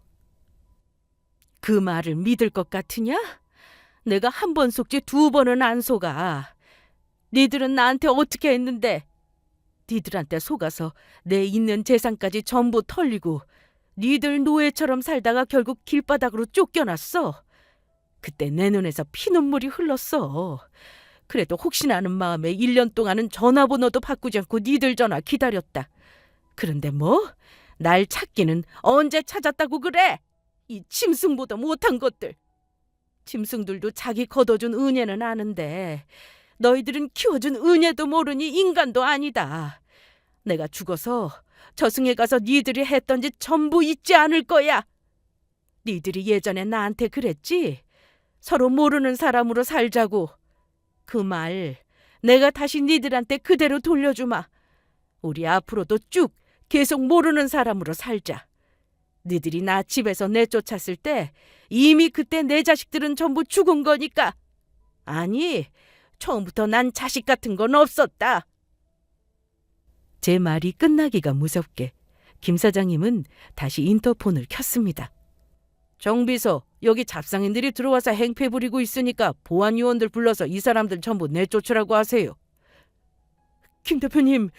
그 말을 믿을 것 같으냐? 내가 한 번 속지 두 번은 안 속아. 니들은 나한테 어떻게 했는데? 니들한테 속아서 내 있는 재산까지 전부 털리고 니들 노예처럼 살다가 결국 길바닥으로 쫓겨났어. 그때 내 눈에서 피눈물이 흘렀어. 그래도 혹시나 하는 마음에 1년 동안은 전화번호도 바꾸지 않고 니들 전화 기다렸다. 그런데 뭐? 날 찾기는 언제 찾았다고 그래? 이 짐승보다 못한 것들. 짐승들도 자기 거둬준 은혜는 아는데 너희들은 키워준 은혜도 모르니 인간도 아니다. 내가 죽어서 저승에 가서 니들이 했던 짓 전부 잊지 않을 거야. 니들이 예전에 나한테 그랬지? 서로 모르는 사람으로 살자고. 그 말 내가 다시 니들한테 그대로 돌려주마. 우리 앞으로도 쭉 계속 모르는 사람으로 살자. 니들이 나 집에서 내쫓았을 때 이미 그때 내 자식들은 전부 죽은 거니까. 아니, 처음부터 난 자식 같은 건 없었다. 제 말이 끝나기가 무섭게 김 사장님은 다시 인터폰을 켰습니다. 정비서, 여기 잡상인들이 들어와서 행패 부리고 있으니까 보안 요원들 불러서 이 사람들 전부 내쫓으라고 하세요. 김 대표님,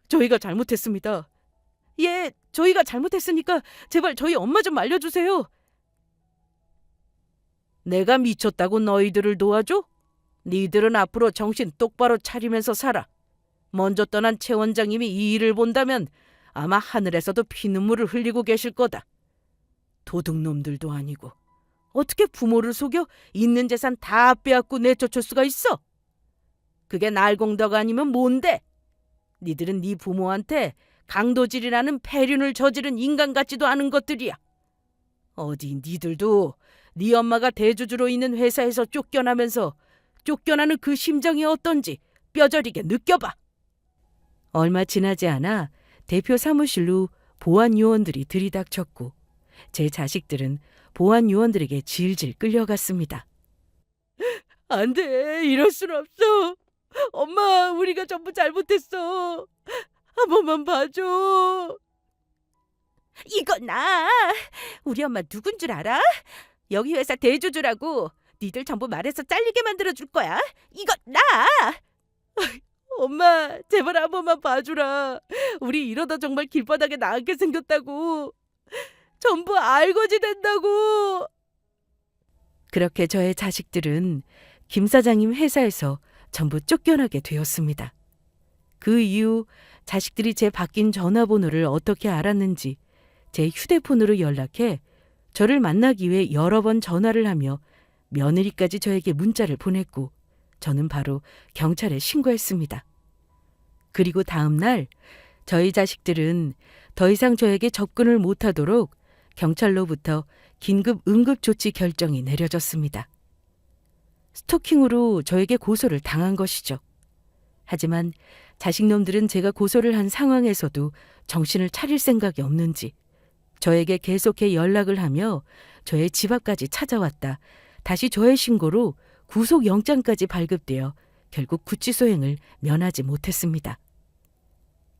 저희가 잘못했습니다. 예, 저희가 잘못했으니까 제발 저희 엄마 좀 알려주세요. 내가 미쳤다고 너희들을 도와줘? 니들은 앞으로 정신 똑바로 차리면서 살아. 먼저 떠난 최 원장님이 이 일을 본다면 아마 하늘에서도 피눈물을 흘리고 계실 거다. 도둑놈들도 아니고 어떻게 부모를 속여 있는 재산 다 빼앗고 내쫓을 수가 있어? 그게 날공덕 아니면 뭔데? 니들은 네 부모한테 강도질이라는 폐륜을 저지른 인간 같지도 않은 것들이야. 어디 니들도 네 엄마가 대주주로 있는 회사에서 쫓겨나면서 쫓겨나는 그 심정이 어떤지 뼈저리게 느껴봐. 얼마 지나지 않아 대표 사무실로 보안 요원들이 들이닥쳤고 제 자식들은 보안 요원들에게 질질 끌려갔습니다. 안 돼, 이럴 순 없어. 엄마, 우리가 전부 잘못했어. 한 번만 봐줘. 이거 나! 우리 엄마 누군 줄 알아? 여기 회사 대주주라고. 니들 전부 말해서 잘리게 만들어줄 거야. 이거 나! 엄마, 제발 한 번만 봐주라. 우리 이러다 정말 길바닥에 나앉게 생겼다고. 전부 알고 지낸다고. 그렇게 저의 자식들은 김 사장님 회사에서 전부 쫓겨나게 되었습니다. 그 이후 자식들이 제 바뀐 전화번호를 어떻게 알았는지 제 휴대폰으로 연락해 저를 만나기 위해 여러 번 전화를 하며 며느리까지 저에게 문자를 보냈고 저는 바로 경찰에 신고했습니다. 그리고 다음 날 저희 자식들은 더 이상 저에게 접근을 못하도록 경찰로부터 긴급 응급조치 결정이 내려졌습니다. 스토킹으로 저에게 고소를 당한 것이죠. 하지만 자식놈들은 제가 고소를 한 상황에서도 정신을 차릴 생각이 없는지 저에게 계속해 연락을 하며 저의 집 앞까지 찾아왔다 다시 저의 신고로 구속영장까지 발급되어 결국 구치소행을 면하지 못했습니다.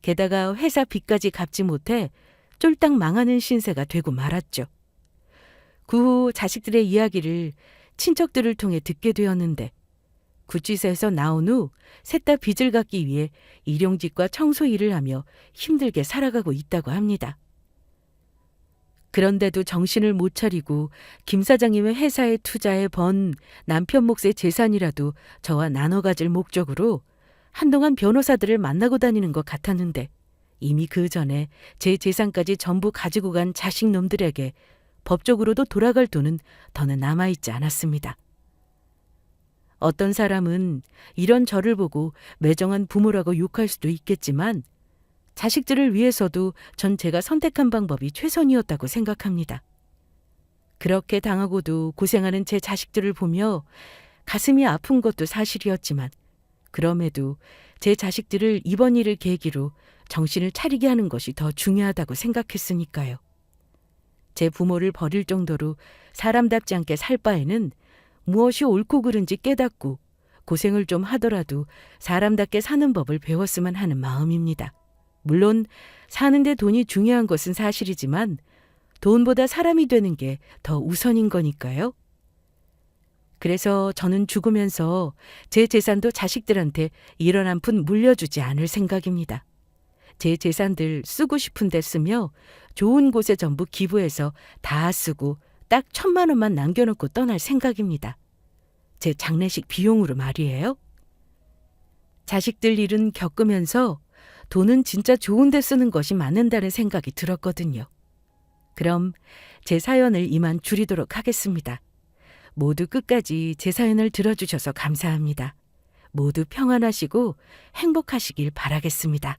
게다가 회사 빚까지 갚지 못해 쫄딱 망하는 신세가 되고 말았죠. 그 후 자식들의 이야기를 친척들을 통해 듣게 되었는데 구치소에서 나온 후 셋 다 빚을 갚기 위해 일용직과 청소 일을 하며 힘들게 살아가고 있다고 합니다. 그런데도 정신을 못 차리고 김 사장님의 회사에 투자해 번 남편 몫의 재산이라도 저와 나눠 가질 목적으로 한동안 변호사들을 만나고 다니는 것 같았는데 이미 그 전에 제 재산까지 전부 가지고 간 자식놈들에게 법적으로도 돌아갈 돈은 더는 남아있지 않았습니다. 어떤 사람은 이런 저를 보고 매정한 부모라고 욕할 수도 있겠지만 자식들을 위해서도 전 제가 선택한 방법이 최선이었다고 생각합니다. 그렇게 당하고도 고생하는 제 자식들을 보며 가슴이 아픈 것도 사실이었지만 그럼에도 제 자식들을 이번 일을 계기로 정신을 차리게 하는 것이 더 중요하다고 생각했으니까요. 제 부모를 버릴 정도로 사람답지 않게 살 바에는 무엇이 옳고 그른지 깨닫고 고생을 좀 하더라도 사람답게 사는 법을 배웠으면 하는 마음입니다. 물론 사는데 돈이 중요한 것은 사실이지만 돈보다 사람이 되는 게 더 우선인 거니까요. 그래서 저는 죽으면서 제 재산도 자식들한테 1원 한 푼 물려주지 않을 생각입니다. 제 재산들 쓰고 싶은 데 쓰며 좋은 곳에 전부 기부해서 다 쓰고 딱 1,000만 원만 남겨놓고 떠날 생각입니다. 제 장례식 비용으로 말이에요. 자식들 일은 겪으면서 돈은 진짜 좋은 데 쓰는 것이 맞는다는 생각이 들었거든요. 그럼 제 사연을 이만 줄이도록 하겠습니다. 모두 끝까지 제 사연을 들어주셔서 감사합니다. 모두 평안하시고 행복하시길 바라겠습니다.